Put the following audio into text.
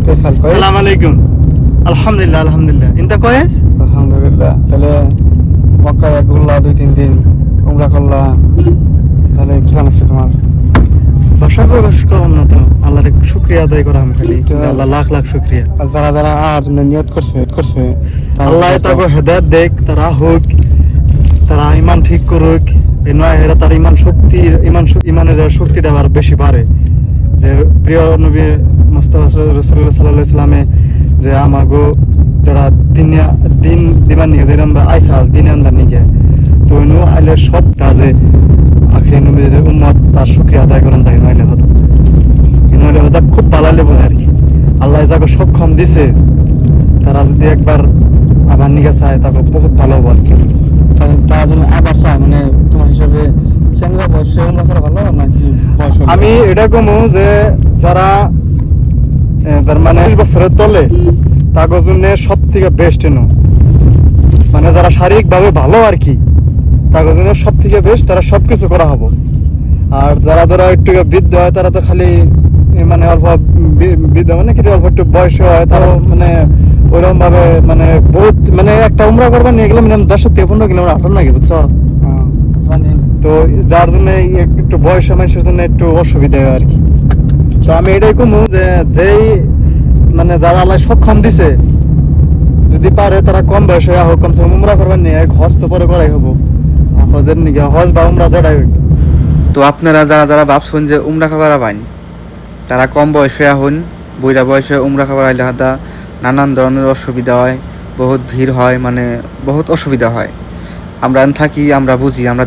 كيف حالك؟ كويس؟ السلام عليكم. الحمد لله الحمد لله. انت كويس؟ الحمد لله. তাহলে মক্কায় ঘুরলা 2-3 দিন উমরা করলা, তাহলে কেমন লাগছে তোমার? ভাষা প্রকাশ করলাম না তো, আল্লাহর শুকরিয়া আদায় করা আমি খালি, আল্লাহ লাখ লাখ শুকরিয়া। আর যারা যারা আর নিয়ত করছে আল্লাহ তাকে হেদায়েত দেখ, তারা হোক, তারা ইমান ঠিক করুক, এই নয় এরা তার ইমানের যারা শক্তিটা আবার বেশি বাড়ে। যে প্রিয় নবী মুস্তাফা রাসূলুল্লাহ সাল্লাল্লাহু আলাইহি সাল্লামে যে আমাগো যারা দিন দিমান নিয়ে যেরকম আইসাল দিন আন্দার নিয়ে তো নো আইলে সব কাজে আখরি নবীদের উম্মত তার শুকরিয়া আদায় করেন যায় নইলে কথা। নইলে কথা খুব ভালো বোঝে আর কি। আল্লাহ যাকে সক্ষম দিছে তারা যদি একবার আবার নিয়ে চায় তাকে বহুত ভালো হবো আর কি। তারা যেন আবার চায়, মানে তোমার হিসাবে চেঙ্গা বয়সে উমরা করা ভালো নাকি বয়স হলে? আমি এটা কমু যে যারা তার মানে 20 বছরের তলে তাদের জন্য সব থেকে বেস্ট এনো, মানে যারা শারীরিকভাবে ভালো আর কি তাদের জন্য সব থেকে বেস্ট, তারা সবকিছু করা হবো। আর যারা ধরো একটু বৃদ্ধ হয় তারা তো খালি মানে অল্প বৃদ্ধ মানে কি অল্প একটু বয়স হয় তারাও মানে ওইরকম ভাবে মানে বহুত মানে একটা উমরা করবার নিয়ে গেলে মিনিমাম 10 থেকে 15 কিলোমিটার হাঁটার নাকি বুঝছো? জানি। তো যার জন্য একটু বয়সের মানুষের জন্য একটু অসুবিধা হয় আর কি। তো আমি এটাই কমু যে যেই মানে যারা আল্লাহ সক্ষম দিছে যদি পারে তারা কম বয়সে হোক কমসে কম উমরা করবার নিয়ে হজ তো পরে করাই হবো, হজের নিগে হজ বা উমরা যেটাই হোক। তো আপনারা যারা যারা ভাবছেন যে উমরা খাবার আবান, তারা কম বয়সে আহুন। বুড়া বয়সে উমরা খাবার আইলে হাতা নানান ধরনের অসুবিধা হয়, বহুত ভিড় হয়, মানে বহুত অসুবিধা হয়। আমরা থাকি, আমরা বুঝি, আমরা